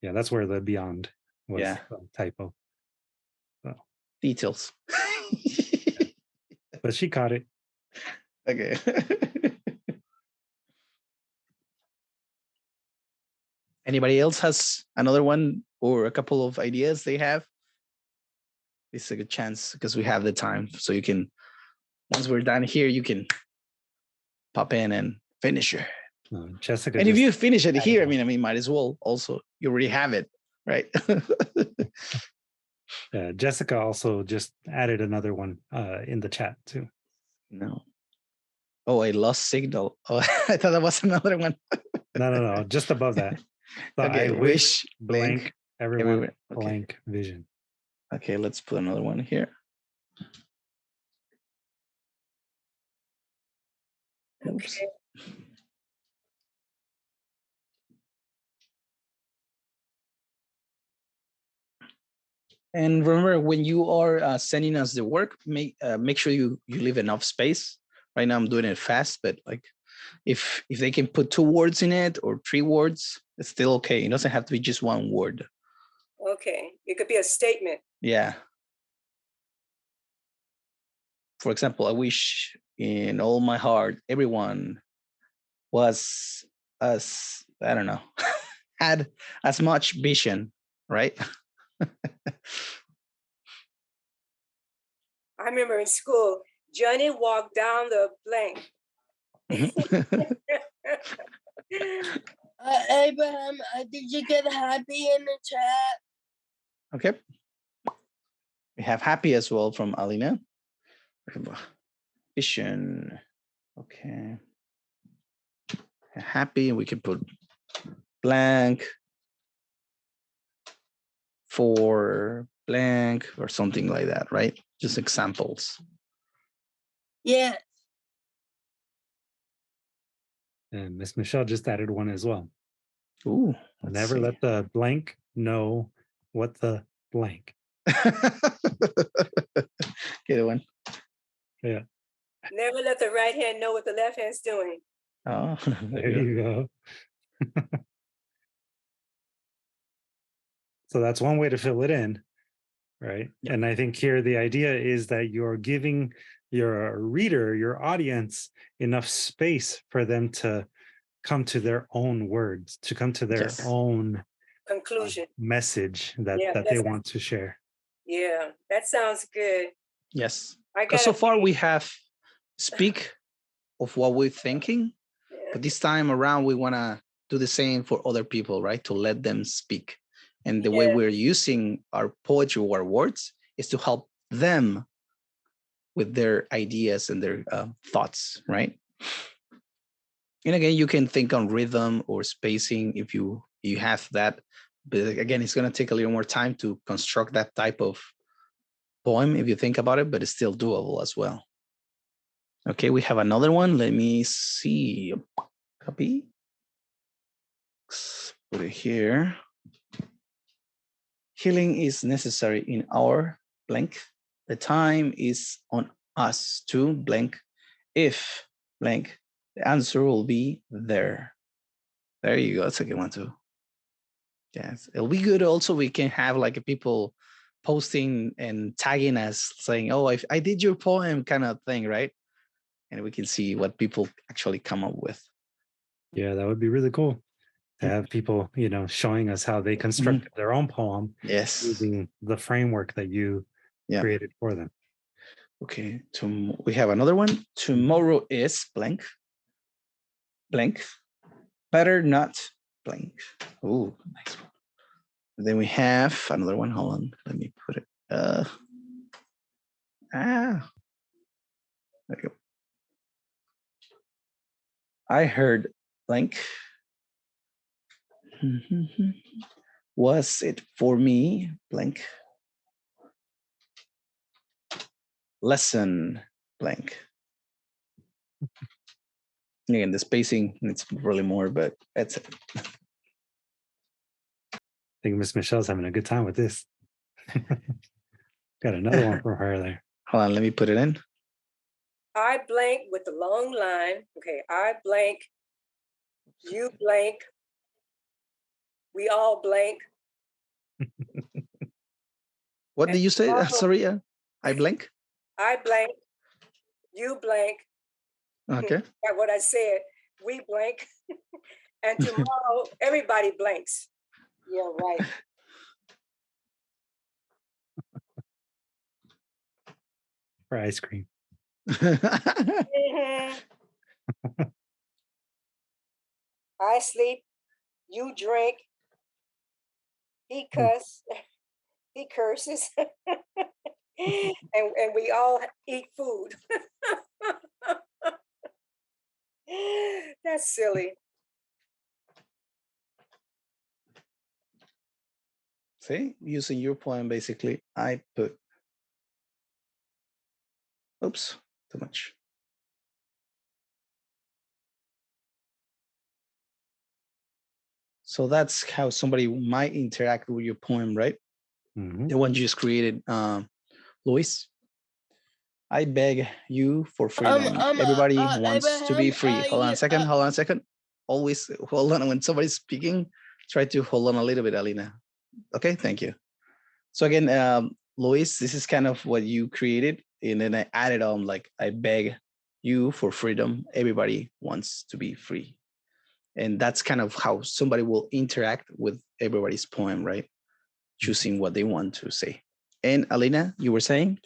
Yeah, that's where the beyond was Yeah. a typo. So. Details. But she caught it. Okay. Anybody else has another one or a couple of ideas they have? This is a good chance because we have the time. So you can, once we're done here, you can pop in and finish it. Jessica. And if you finish it here, I mean, might as well also, you already have it, right? Jessica also just added another one in the chat too. No. Oh, I lost signal. Oh, I thought that was another one. No. Just above that. So Okay, I wish blank everyone okay. blank vision. Okay, let's put another one here. Oops. Okay. And remember, when you are sending us the work, make sure you leave enough space. Right now, I'm doing it fast, but like if they can put 2 words in it or 3 words, it's still okay. It doesn't have to be just 1 word. Okay. It could be a statement. Yeah. For example, I wish in all my heart everyone was as, I don't know, had as much vision, right? I remember in school, Johnny walked down the blank. Abraham, did you get happy in the chat? Okay. We have happy as well from Alina. Vision. Okay. Happy, we can put blank for blank or something like that, right? Just examples. Yeah. And Miss Michelle just added one as well. Ooh, never let the blank know what the blank. Good one. Yeah. Never let the right hand know what the left hand's doing. Oh, there you go. So that's one way to fill it in, right? Yeah. And I think here the idea is that you're giving your reader, your audience, enough space for them to come to their own words, to come to their own conclusion, message that they want to share. Yeah, that sounds good. Yes. Because so far we have speak of what we're thinking, but this time around we want to do the same for other people, right? To let them speak. And the way we're using our poetry or our words is to help them with their ideas and their thoughts, right? And again, you can think on rhythm or spacing if you have that. But again, it's going to take a little more time to construct that type of poem if you think about it, but it's still doable as well. Okay, we have another one. Let me see. Copy. Let's put it here. Healing is necessary in our blank. The time is on us to blank. If blank, the answer will be there. There you go. That's a good one too. Yes, it'll be good. Also, we can have like people posting and tagging us saying, oh, I did your poem kind of thing, right? And we can see what people actually come up with. Yeah, that would be really cool to have people, showing us how they constructed their own poem. Yes. Using the framework that you created for them. Okay, we have another one. Tomorrow is blank. Blank. Better not blank. Oh, nice one. And then we have another one. Hold on. Let me put it. There you go. I heard blank. Was it for me? Blank. Lesson blank. Again, the spacing, it's really more, but that's it. I think Miss Michelle's having a good time with this. Got another one from her there. Hold on, let me put it in. I blank with the long line. Okay, I blank. You blank. We all blank. What did you say? Sorry, I blank. I blank. You blank. Okay. That's what I said. We blank. And tomorrow, everybody blanks. Yeah, right. For ice cream. I sleep. You drink. He cuss. He curses. and we all eat food. That's silly. See, using your poem, basically, I put, oops, too much. So that's how somebody might interact with your poem, right? The one you just created, Luis. I beg you for freedom. Everybody wants to be free. Hold on a second. Hold on a second. Always hold on. When somebody's speaking, try to hold on a little bit, Alina. Okay, thank you. So again, Luis, this is kind of what you created. And then I added on, like, I beg you for freedom. Everybody wants to be free. And that's kind of how somebody will interact with everybody's poem, right? Choosing what they want to say. And Alina, you were saying?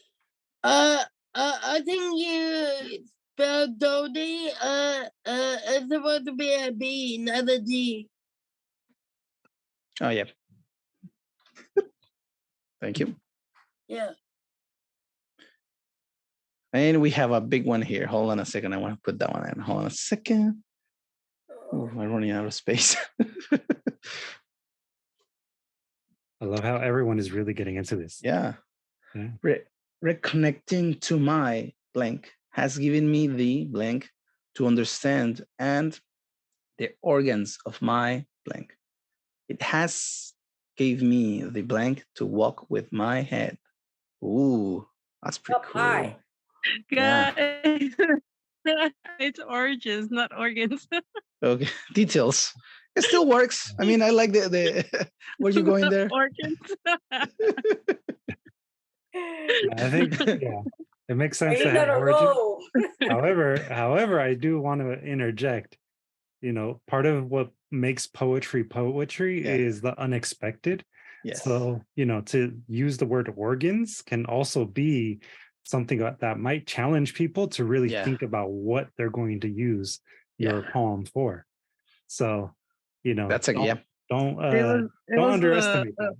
I think you spelled Dodie. It's supposed to be a B, not a D. Oh, yeah. Thank you. Yeah. And we have a big one here. Hold on a second. I want to put that one in. Hold on a second. Oh, I'm running out of space. I love how everyone is really getting into this. Yeah. Reconnecting to my blank has given me the blank to understand and the organs of my blank. It has gave me the blank to walk with my head. Ooh, that's pretty cool. High. Yeah. It's origins, not organs. Okay, details. It still works. I mean, I like the where you going there? Organs. I think, yeah, it makes sense to He's have on a origin. roll. However, I do want to interject. You know, part of what makes poetry is the unexpected. Yes. So, you know, to use the word organs can also be something that might challenge people to really think about what they're going to use your poem for. So, you know, that's a don't underestimate that.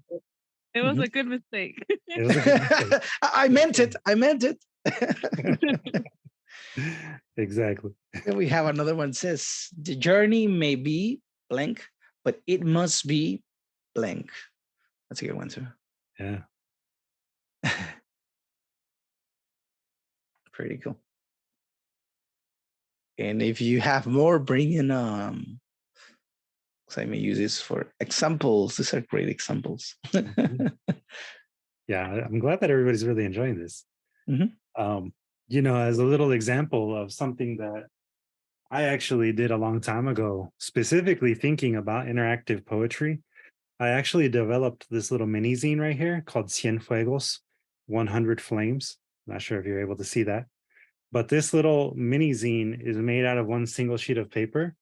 It was a good mistake. It was a good mistake. I meant it. I meant it. Exactly. And we have another one. Says the journey may be blank, but it must be blank. That's a good one too. Yeah. Pretty cool. And if you have more, bring in so I may use this for examples. These are great examples. Yeah, I'm glad that everybody's really enjoying this. You know, as a little example of something that I actually did a long time ago, specifically thinking about interactive poetry, I actually developed this little mini zine right here called Cien Fuegos, 100 Flames. I'm not sure if you're able to see that. But this little mini zine is made out of one single sheet of paper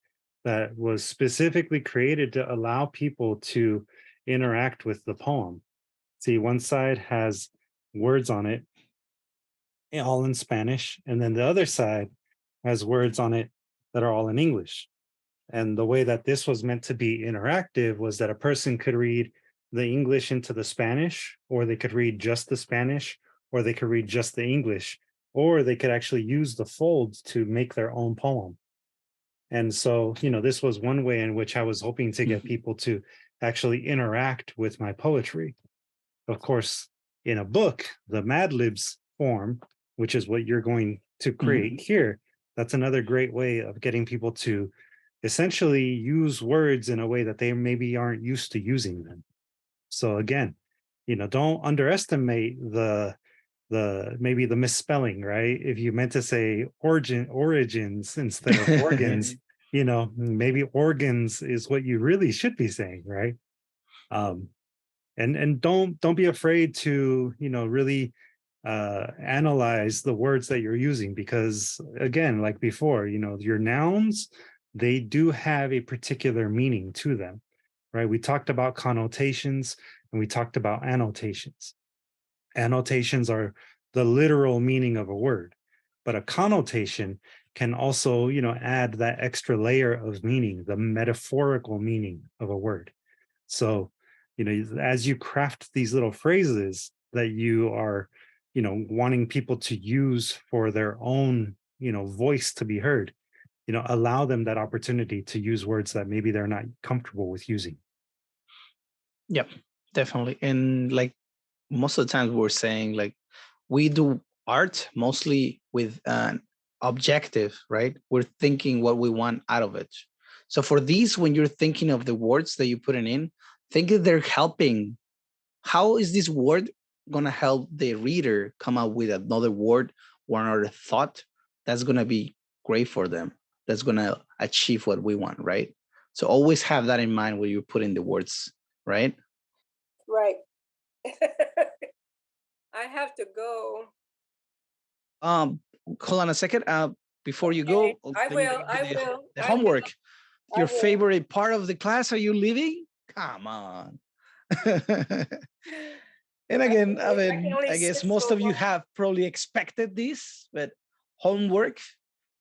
that was specifically created to allow people to interact with the poem. See, one side has words on it, all in Spanish, and then the other side has words on it that are all in English. And the way that this was meant to be interactive was that a person could read the English into the Spanish, or they could read just the Spanish, or they could read just the English, or they could actually use the folds to make their own poem. And so, you know, this was one way in which I was hoping to get people to actually interact with my poetry. Of course, in a book, the Mad Libs form, which is what you're going to create here, that's another great way of getting people to essentially use words in a way that they maybe aren't used to using them. So again, you know, don't underestimate the maybe the misspelling, right? If you meant to say origins instead of organs, you know, maybe organs is what you really should be saying, right? And don't be afraid to, you know, really analyze the words that you're using, because again, like before, you know, your nouns, they do have a particular meaning to them, right? We talked about connotations and we talked about annotations. Annotations are the literal meaning of a word, but a connotation can also, you know, add that extra layer of meaning, the metaphorical meaning of a word. So, you know, as you craft these little phrases that you are, you know, wanting people to use for their own, you know, voice to be heard, allow them that opportunity to use words that maybe they're not comfortable with using. Yep, definitely. And like most of the times we're saying, like, we do art mostly with an objective, right? We're thinking what we want out of it. So for these, when you're thinking of the words that you put in, think that they're helping. How is this word going to help the reader come up with another word or another thought that's going to be great for them, that's going to achieve what we want, right? So always have that in mind when you put in the words, right? Right. I have to go. Hold on a second. Before you Okay, go, I let me will. give I you will. the I homework. will. Your I will. favorite part of the class, are you leaving? Come on. And again, I guess most of you have probably expected this, but homework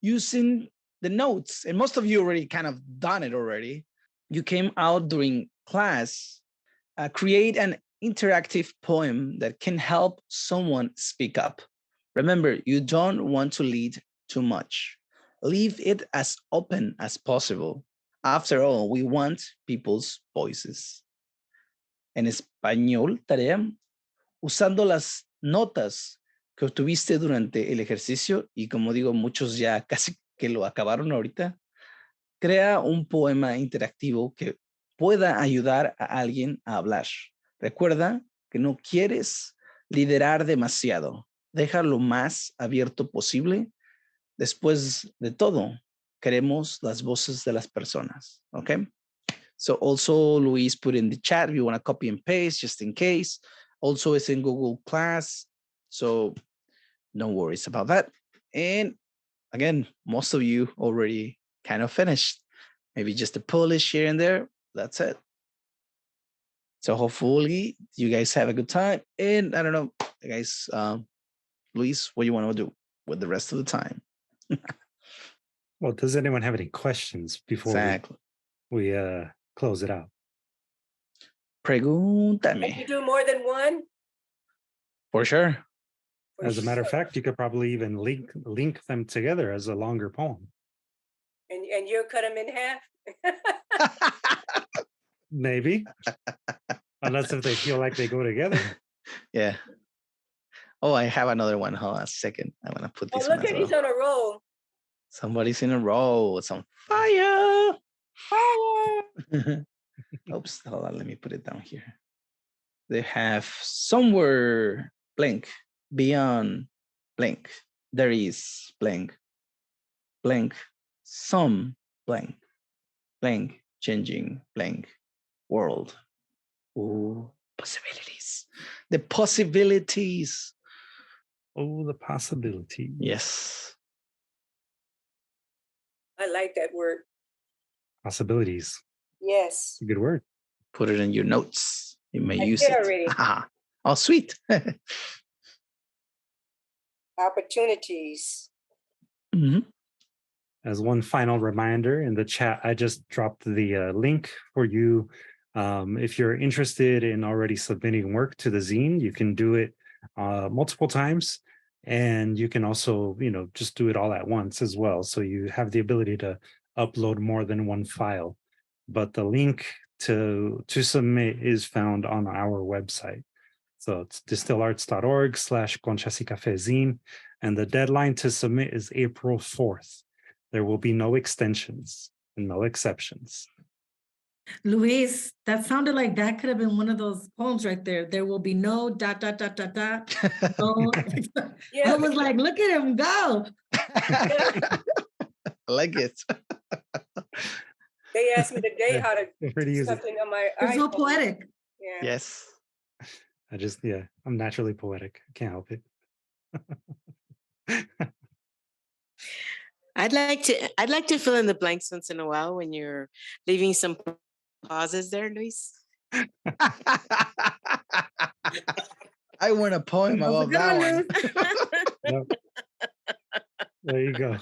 using the notes, and most of you already kind of done it already. You came out during class, create an interactive poem that can help someone speak up. Remember, you don't want to lead too much. Leave it as open as possible. After all, we want people's voices. En español, tarea, usando las notas que obtuviste durante el ejercicio, y como digo, muchos ya casi que lo acabaron ahorita, crea un poema interactivo que pueda ayudar a alguien a hablar. Recuerda que no quieres liderar demasiado. Deja lo más abierto posible. Después de todo, queremos las voces de las personas. Okay? So also Luis put in the chat if you want to copy and paste just in case. Also it's in Google Class. So no worries about that. And again, most of you already kind of finished. Maybe just a polish here and there. That's it. So hopefully you guys have a good time. And I don't know, guys, Luis, what do you want to do with the rest of the time? Well, does anyone have any questions before we close it out? Pregúntame. Can you do more than one? For sure. As a matter of fact, you could probably even link them together as a longer poem. And you'll cut them in half? Maybe. Unless if they feel like they go together. Yeah. Oh, I have another one. Hold on a second. I'm going to put this one look as at well. he's on a roll. Somebody's in a row. It's on fire. Fire. Oops. Hold on. Let me put it down here. They have somewhere blank, beyond blank. There is blank, blank, some blank, blank, changing blank world. Ooh, possibilities. The possibilities. Oh, the possibility. Yes. I like that word. Possibilities. Yes. Good word. Put it in your notes. You may use it it. already. Oh, sweet. Opportunities. Mm-hmm. As one final reminder, in the chat, I just dropped the link for you. If you're interested in already submitting work to the zine, you can do it multiple times. And you can also, just do it all at once as well. So you have the ability to upload more than one file. But the link to submit is found on our website. So it's distillarts.org/Conchas y Café zine. And the deadline to submit is April 4th. There will be no extensions and no exceptions. Luis, that sounded like that could have been one of those poems right there. There will be no ... No. I was like, look at him go. I like it. They asked me today how to do something on my It's so iPhone. poetic. Yeah. Yes. I'm naturally poetic. I can't help it. I'd like to fill in the blanks once in a while when you're leaving some pauses there, Luis. I want a poem about that one. Yep. There you go.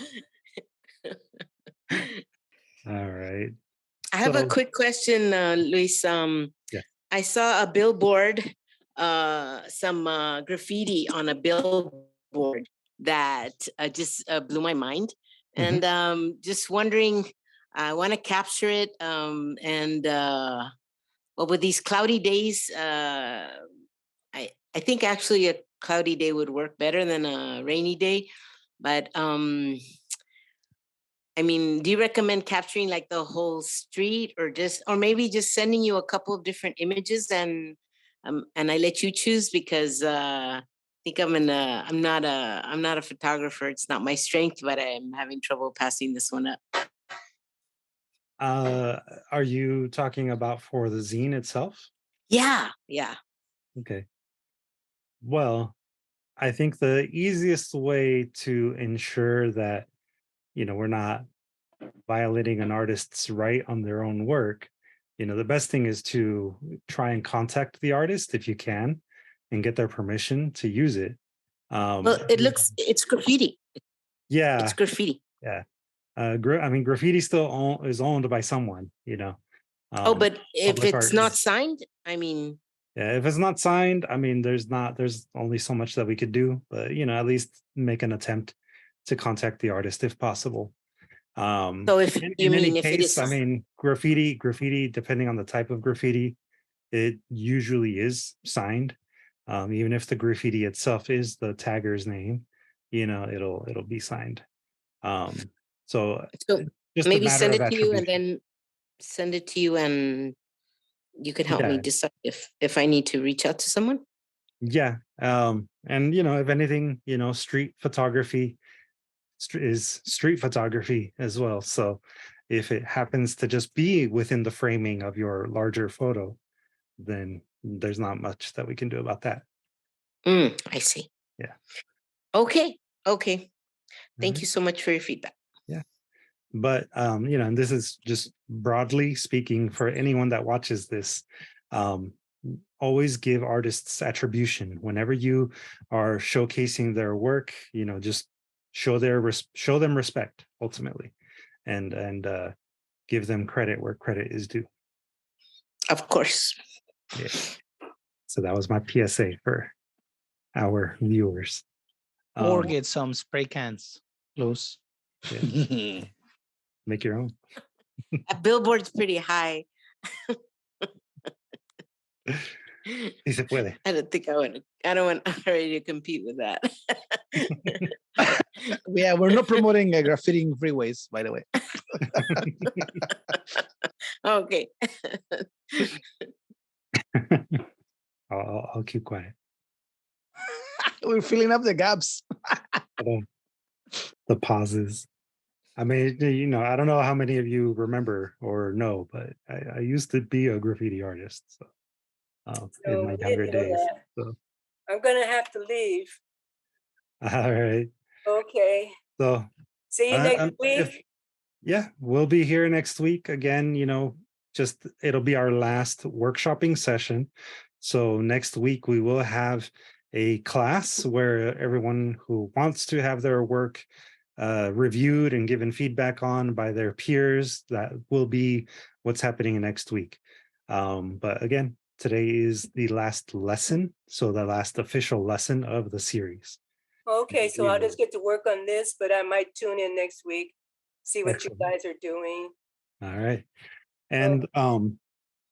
All right. I have a quick question, Luis. Yeah. I saw a billboard, some graffiti on a billboard that just blew my mind. And just wondering, I want to capture it. Well, with these cloudy days, I think actually a cloudy day would work better than a rainy day. But I mean, do you recommend capturing like the whole street, or maybe just sending you a couple of different images and I let you choose, because I think I'm not a photographer. It's not my strength, but I'm having trouble passing this one up. Are you talking about for the zine itself? Yeah. Okay. Well, I think the easiest way to ensure that, we're not violating an artist's right on their own work, the best thing is to try and contact the artist if you can and get their permission to use it. Well, it's graffiti. Yeah. It's graffiti. Yeah. Graffiti still is owned by someone, but if it's not signed, yeah, if it's not signed, there's only so much that we could do, but at least make an attempt to contact the artist if possible. So if graffiti, depending on the type of graffiti, it usually is signed. Even if the graffiti itself is the tagger's name, it'll be signed. So just maybe send it to you, and then send it to you, and you could help me decide if I need to reach out to someone. Yeah. And if anything, street photography is street photography as well. So if it happens to just be within the framing of your larger photo, then there's not much that we can do about that. I see. Yeah. Okay. Thank you so much for your feedback. Yeah. But, and this is just broadly speaking for anyone that watches this, always give artists attribution whenever you are showcasing their work. Just show them respect ultimately, and give them credit where credit is due. Of course. Yeah. So that was my PSA for our viewers. Or get some spray cans close. Yeah. Make your own. A billboard's pretty high. Si se puede. I don't want already to compete with that. Yeah, we're not promoting graffitiing freeways, by the way. Okay. I'll keep quiet. We're filling up the gaps. The pauses. I don't know how many of you remember or know, but I used to be a graffiti artist. So, in my younger days. So. I'm gonna have to leave. All right. Okay. So see you next week. We'll be here next week again. It'll be our last workshopping session. So next week we will have a class where everyone who wants to have their work reviewed and given feedback on by their peers, that will be what's happening next week. But again, today is the last lesson, so the last official lesson of the series. Okay, so I'll just get to work on this, but I might tune in next week, see what you guys are doing. All right. And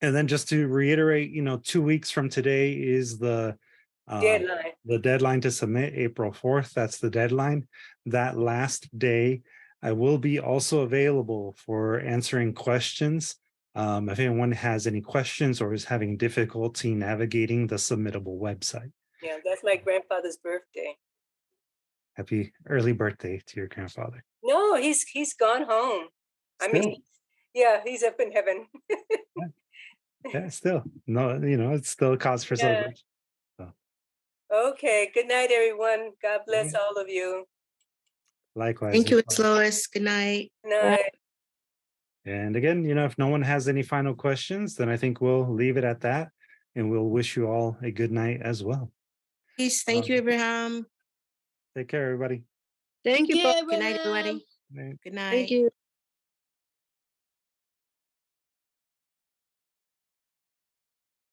then just to reiterate, 2 weeks from today is the deadline. The deadline to submit, April 4th. That's the deadline. That last day, I will be also available for answering questions. If anyone has any questions or is having difficulty navigating the submittable website. Yeah, that's my grandfather's birthday. Happy early birthday to your grandfather. No, he's gone home. Still? He's up in heaven. Yeah, still. No, it's still a cause for celebration. So. Okay, good night, everyone. God bless all of you. Likewise. Thank you, Lois. Good night. Good night. And again, if no one has any final questions, then I think we'll leave it at that. And we'll wish you all a good night as well. Peace. Thank you, Abraham. Take care, everybody. Thank you. Good night, everybody. Good night. Good night. Thank you.